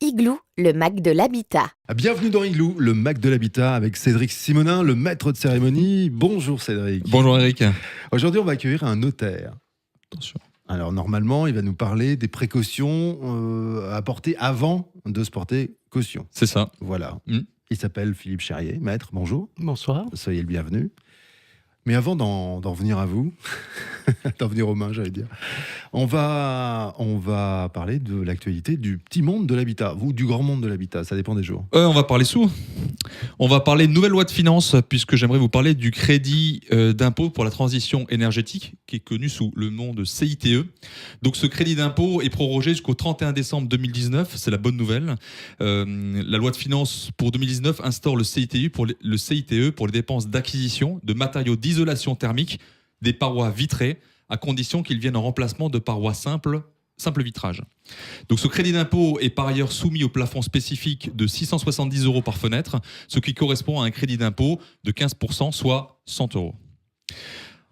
Igloo, le Mac de l'habitat. Bienvenue dans Igloo, le Mac de l'habitat, avec Cédric Simonin, le maître de cérémonie. Bonjour Cédric. Bonjour Eric. Aujourd'hui, on va accueillir un notaire. Attention. Alors normalement, il va nous parler des précautions à apporter avant de se porter caution. C'est ça. Voilà. Il s'appelle Philippe Cherrier, maître. Bonjour. Bonsoir. Soyez le bienvenu. Mais avant d'en venir à vous, d'en venir aux mains, j'allais dire, on va parler de l'actualité du petit monde de l'habitat, ou du grand monde de l'habitat, ça dépend des jours. On va parler sous. On va parler de nouvelle loi de finances, puisque j'aimerais vous parler du crédit d'impôt pour la transition énergétique, qui est connu sous le nom de CITE. Donc ce crédit d'impôt est prorogé jusqu'au 31 décembre 2019, c'est la bonne nouvelle. La loi de finances pour 2019 instaure le CITE pour les dépenses d'acquisition de matériaux d'isolation thermique des parois vitrées, à condition qu'ils viennent en remplacement de parois simple vitrage. Donc ce crédit d'impôt est par ailleurs soumis au plafond spécifique de 670 € par fenêtre, ce qui correspond à un crédit d'impôt de 15%, soit 100 €.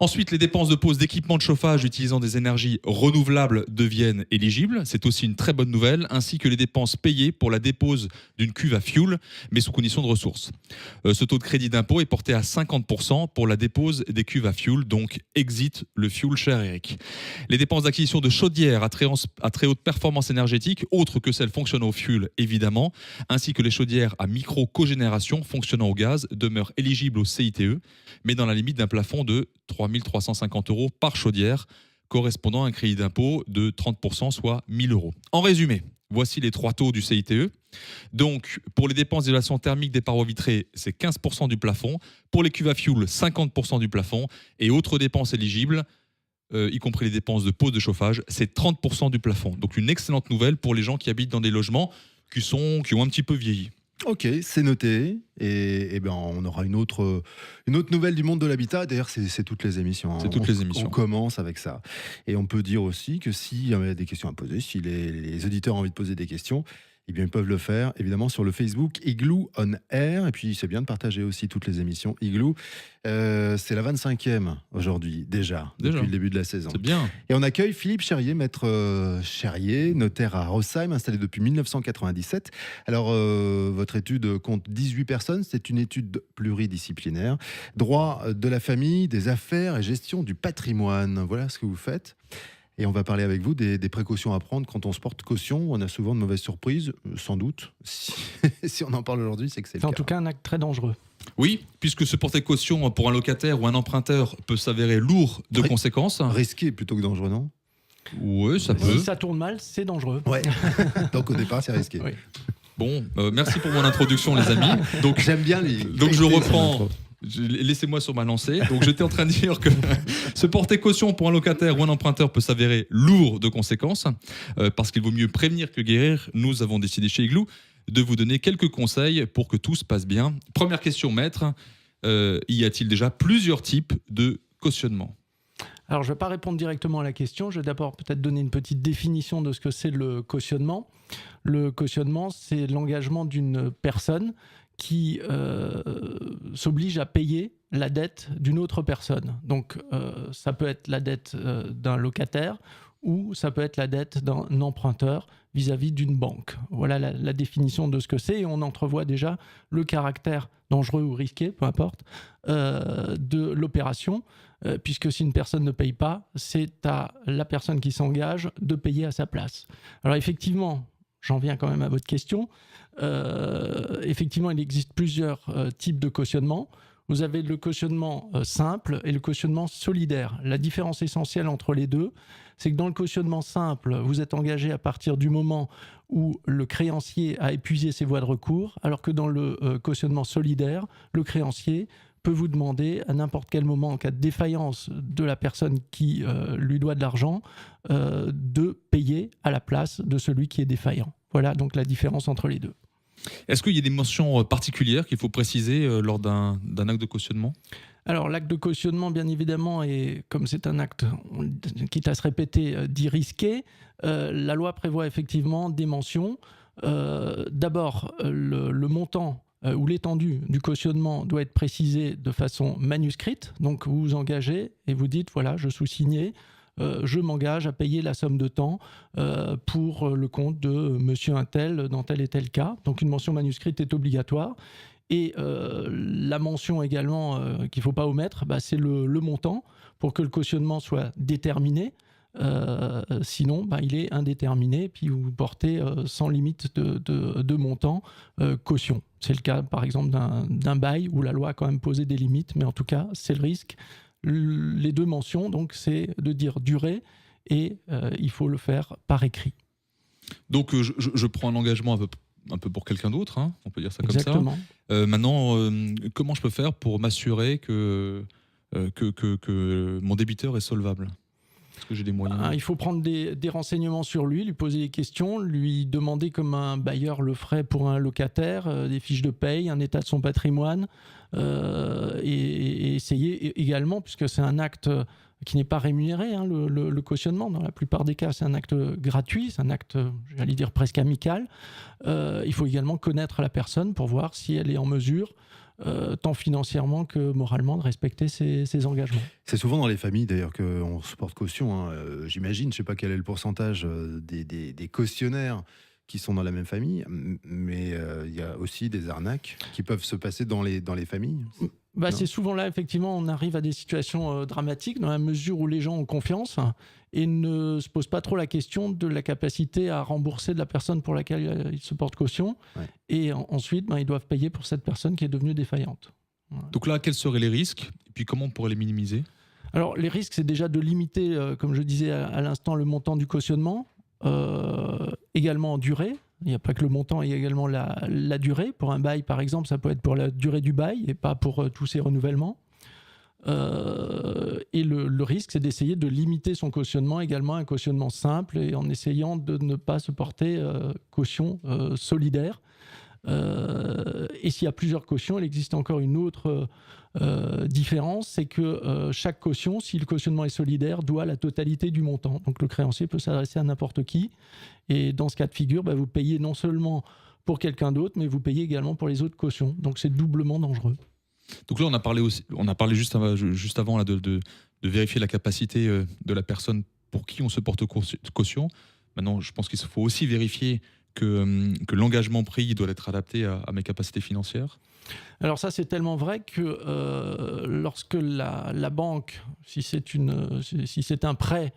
Ensuite, les dépenses de pose d'équipements de chauffage utilisant des énergies renouvelables deviennent éligibles. C'est aussi une très bonne nouvelle, ainsi que les dépenses payées pour la dépose d'une cuve à fioul, mais sous condition de ressources. Ce taux de crédit d'impôt est porté à 50% pour la dépose des cuves à fioul, donc exit le fioul, cher Eric. Les dépenses d'acquisition de chaudières à très haute performance énergétique, autres que celles fonctionnant au fioul évidemment, ainsi que les chaudières à micro-cogénération fonctionnant au gaz, demeurent éligibles au CITE, mais dans la limite d'un plafond de 3 350 € par chaudière, correspondant à un crédit d'impôt de 30%, soit 1 000 €. En résumé, voici les trois taux du CITE. Donc, pour les dépenses d'isolation thermique des parois vitrées, c'est 15% du plafond. Pour les cuves à fioul, 50% du plafond. Et autres dépenses éligibles, y compris les dépenses de pose de chauffage, c'est 30% du plafond. Donc, une excellente nouvelle pour les gens qui habitent dans des logements qui ont un petit peu vieilli. Ok, c'est noté. Et ben on aura une autre nouvelle du monde de l'habitat. D'ailleurs, c'est toutes les émissions. C'est toutes les émissions. On commence avec ça. Et on peut dire aussi que s'il y a des questions à poser, si les auditeurs ont envie de poser des questions, eh bien, ils peuvent le faire, évidemment, sur le Facebook Igloo on Air. Et puis, c'est bien de partager aussi toutes les émissions Igloo. C'est la 25e aujourd'hui, déjà, depuis le début de la saison. C'est bien. Et on accueille Philippe Cherrier, maître Cherrier, notaire à Rossheim, installé depuis 1997. Alors, votre étude compte 18 personnes. C'est une étude pluridisciplinaire. Droit de la famille, des affaires et gestion du patrimoine. Voilà ce que vous faites. Et on va parler avec vous des précautions à prendre quand on se porte caution. On a souvent de mauvaises surprises, sans doute. Si on en parle aujourd'hui, c'est que c'est le cas. En tout cas, un acte très dangereux. Oui, puisque se porter caution pour un locataire ou un emprunteur peut s'avérer lourd de conséquences. Risqué plutôt que dangereux, non ? Oui, ça peut. Si ça tourne mal, c'est dangereux. Ouais. Donc au départ, c'est risqué. Oui. Bon, merci pour mon introduction, les amis. Donc, j'aime bien Donc je reprends. Laissez-moi sur ma lancée. Donc j'étais en train de dire que se porter caution pour un locataire ou un emprunteur peut s'avérer lourd de conséquences, parce qu'il vaut mieux prévenir que guérir. Nous avons décidé chez Igloo de vous donner quelques conseils pour que tout se passe bien. Première question, maître. Y a-t-il déjà plusieurs types de cautionnement ? Alors, je ne vais pas répondre directement à la question. Je vais d'abord peut-être donner une petite définition de ce que c'est le cautionnement. Le cautionnement, c'est l'engagement d'une personne qui s'oblige à payer la dette d'une autre personne. Donc, ça peut être la dette d'un locataire ou ça peut être la dette d'un emprunteur vis-à-vis d'une banque. Voilà la définition de ce que c'est. Et on entrevoit déjà le caractère dangereux ou risqué, peu importe, de l'opération, puisque si une personne ne paye pas, c'est à la personne qui s'engage de payer à sa place. Alors effectivement, j'en viens quand même à votre question. Effectivement, il existe plusieurs types de cautionnement. Vous avez le cautionnement simple et le cautionnement solidaire. La différence essentielle entre les deux, c'est que dans le cautionnement simple, vous êtes engagé à partir du moment où le créancier a épuisé ses voies de recours, alors que dans le cautionnement solidaire, le créancier peut vous demander à n'importe quel moment, en cas de défaillance de la personne qui lui doit de l'argent, de payer à la place de celui qui est défaillant. Voilà donc la différence entre les deux. Est-ce qu'il y a des mentions particulières qu'il faut préciser lors d'un acte de cautionnement ? Alors, l'acte de cautionnement, bien évidemment, et comme c'est un acte, quitte à se répéter, dit risqué, la loi prévoit effectivement des mentions. D'abord, le montant ou l'étendue du cautionnement doit être précisé de façon manuscrite. Donc, vous vous engagez et vous dites, voilà, je sous-signais je m'engage à payer la somme de temps pour le compte de monsieur un tel dans tel et tel cas. Donc une mention manuscrite est obligatoire. Et la mention également qu'il ne faut pas omettre, c'est le montant pour que le cautionnement soit déterminé. Sinon, il est indéterminé, puis vous portez sans limite de montant caution. C'est le cas, par exemple, d'un bail où la loi a quand même posé des limites, mais en tout cas, c'est le risque. Les deux mentions, donc, c'est de dire durée et il faut le faire par écrit. Donc, je prends un engagement un peu pour quelqu'un d'autre, hein, on peut dire ça Exactement. comme ça. Maintenant, comment je peux faire pour m'assurer que mon débiteur est solvable ? Est-ce que j'ai des moyens ? Il faut prendre des renseignements sur lui poser des questions, lui demander comme un bailleur le ferait pour un locataire, des fiches de paye, un état de son patrimoine, et essayer également, puisque c'est un acte qui n'est pas rémunéré, hein, le cautionnement, dans la plupart des cas, c'est un acte gratuit, c'est un acte, j'allais dire, presque amical. Il faut également connaître la personne pour voir si elle est en mesure tant financièrement que moralement, de respecter ses engagements. C'est souvent dans les familles d'ailleurs qu'on se porte caution, hein. J'imagine, je ne sais pas quel est le pourcentage des cautionnaires qui sont dans la même famille, mais il y a aussi des arnaques qui peuvent se passer dans les familles. C'est souvent là, effectivement, on arrive à des situations dramatiques dans la mesure où les gens ont confiance et ne se posent pas trop la question de la capacité à rembourser de la personne pour laquelle ils se portent caution. Ouais. Et ensuite, ils doivent payer pour cette personne qui est devenue défaillante. Voilà. Donc là, quels seraient les risques ? Et puis comment on pourrait les minimiser ? Alors, les risques, c'est déjà de limiter, comme je disais à l'instant, le montant du cautionnement, également en durée. Il n'y a pas que le montant, il y a également la durée. Pour un bail, par exemple, ça peut être pour la durée du bail et pas pour tous ces renouvellements. Et le risque, c'est d'essayer de limiter son cautionnement également à un cautionnement simple et en essayant de ne pas se porter caution solidaire. Et s'il y a plusieurs cautions, il existe encore une autre différence, c'est que chaque caution, si le cautionnement est solidaire, doit la totalité du montant. Donc le créancier peut s'adresser à n'importe qui. Et dans ce cas de figure, vous payez non seulement pour quelqu'un d'autre, mais vous payez également pour les autres cautions. Donc c'est doublement dangereux. Donc là, on a parlé juste avant là, de vérifier la capacité de la personne pour qui on se porte caution. Maintenant, je pense qu'il faut aussi vérifier que l'engagement pris doit être adapté à mes capacités financières. Alors ça, c'est tellement vrai que lorsque la banque, si c'est un prêt,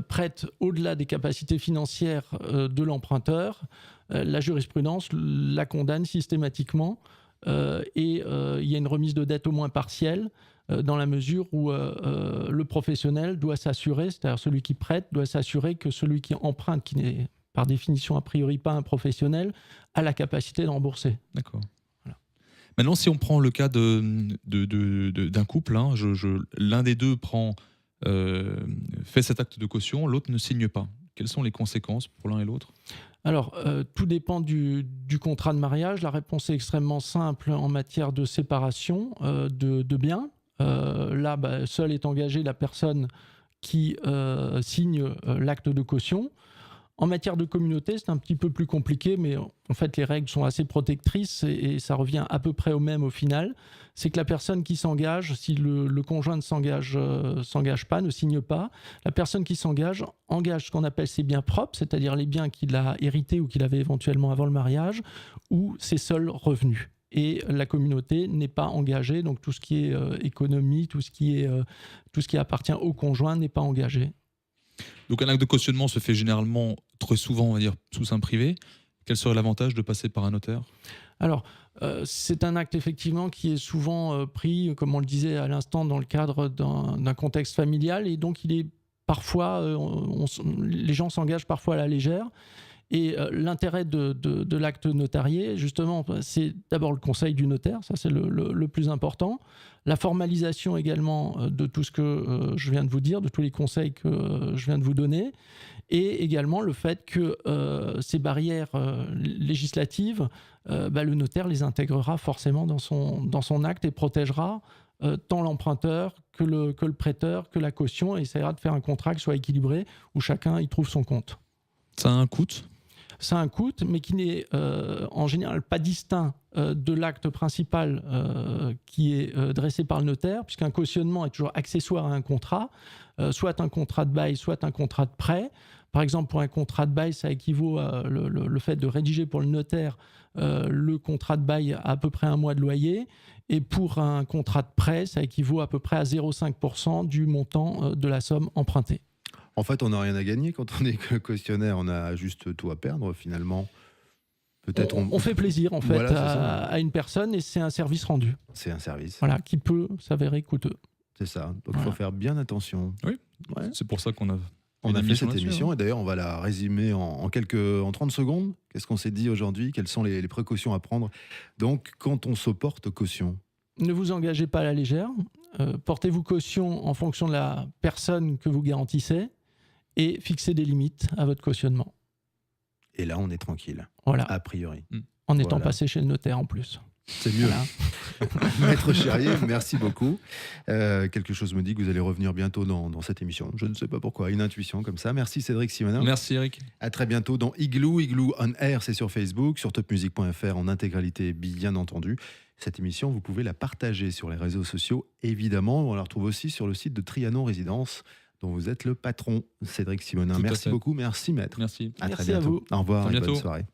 prête au-delà des capacités financières de l'emprunteur, la jurisprudence la condamne systématiquement et il y a une remise de dette au moins partielle dans la mesure où le professionnel doit s'assurer, c'est-à-dire celui qui prête doit s'assurer que celui qui emprunte, qui n'est par définition a priori pas un professionnel, a la capacité de rembourser. D'accord. Voilà. Maintenant, si on prend le cas d'un couple, hein, l'un des deux fait cet acte de caution, l'autre ne signe pas. Quelles sont les conséquences pour l'un et l'autre ? Alors, tout dépend du contrat de mariage. La réponse est extrêmement simple en matière de séparation de biens. Là, seule est engagée la personne qui signe l'acte de caution. En matière de communauté, c'est un petit peu plus compliqué, mais en fait, les règles sont assez protectrices et ça revient à peu près au même au final. C'est que la personne qui s'engage, si le conjoint ne s'engage pas, ne signe pas, la personne qui s'engage engage ce qu'on appelle ses biens propres, c'est-à-dire les biens qu'il a hérités ou qu'il avait éventuellement avant le mariage, ou ses seuls revenus. Et la communauté n'est pas engagée, donc tout ce qui est économie, tout ce qui appartient au conjoint n'est pas engagé. Donc un acte de cautionnement se fait généralement, très souvent, on va dire, sous seing privé. Quel serait l'avantage de passer par un notaire ? Alors, c'est un acte effectivement qui est souvent pris, comme on le disait à l'instant, dans le cadre d'un contexte familial, et donc il est parfois, les gens s'engagent parfois à la légère. Et l'intérêt de l'acte notarié, justement, c'est d'abord le conseil du notaire, ça c'est le plus important. La formalisation également de tout ce que je viens de vous dire, de tous les conseils que je viens de vous donner. Et également le fait que ces barrières législatives, le notaire les intégrera forcément dans son acte et protégera tant l'emprunteur que le prêteur, que la caution, et essaiera de faire un contrat qui soit équilibré, où chacun y trouve son compte. Ça a un coût ? Ça a un coût, mais qui n'est en général pas distinct de l'acte principal qui est dressé par le notaire, puisqu'un cautionnement est toujours accessoire à un contrat, soit un contrat de bail, soit un contrat de prêt. Par exemple, pour un contrat de bail, ça équivaut à le fait de rédiger pour le notaire le contrat de bail à peu près 1 mois de loyer. Et pour un contrat de prêt, ça équivaut à peu près à 0,5% du montant de la somme empruntée. En fait, on n'a rien à gagner quand on est que cautionnaire, on a juste tout à perdre finalement. Peut-être on fait plaisir en fait Voilà, à une personne et c'est un service rendu. c'est un service, Voilà, qui peut s'avérer coûteux. c'est ça. Donc il Voilà. faut faire bien attention. Oui. Ouais. C'est pour ça qu'on a On une a fait émission cette là-dessus, émission hein. et d'ailleurs on va la résumer en 30 secondes. Qu'est-ce qu'on s'est dit aujourd'hui? Quelles sont les précautions à prendre donc quand on se porte caution? Ne vous engagez pas à la légère. Portez-vous caution en fonction de la personne que vous garantissez et fixez des limites à votre cautionnement. Et là on est tranquille, Voilà, a priori. en étant voilà. passé chez le notaire en plus. C'est mieux. Voilà. Maître Cherrier, merci beaucoup. Quelque chose me dit que vous allez revenir bientôt dans cette émission. Je ne sais pas pourquoi, une intuition comme ça. Merci Cédric Simonin. Merci Eric. À très bientôt dans Igloo. Igloo on Air, c'est sur Facebook, sur topmusic.fr en intégralité, bien entendu. Cette émission, vous pouvez la partager sur les réseaux sociaux, évidemment. On la retrouve aussi sur le site de Trianon Résidence, dont vous êtes le patron, Cédric Simonin. Tout à Merci fait. beaucoup. Merci, maître. Merci. À très Merci à bientôt. vous. Au revoir À et bientôt. bonne soirée.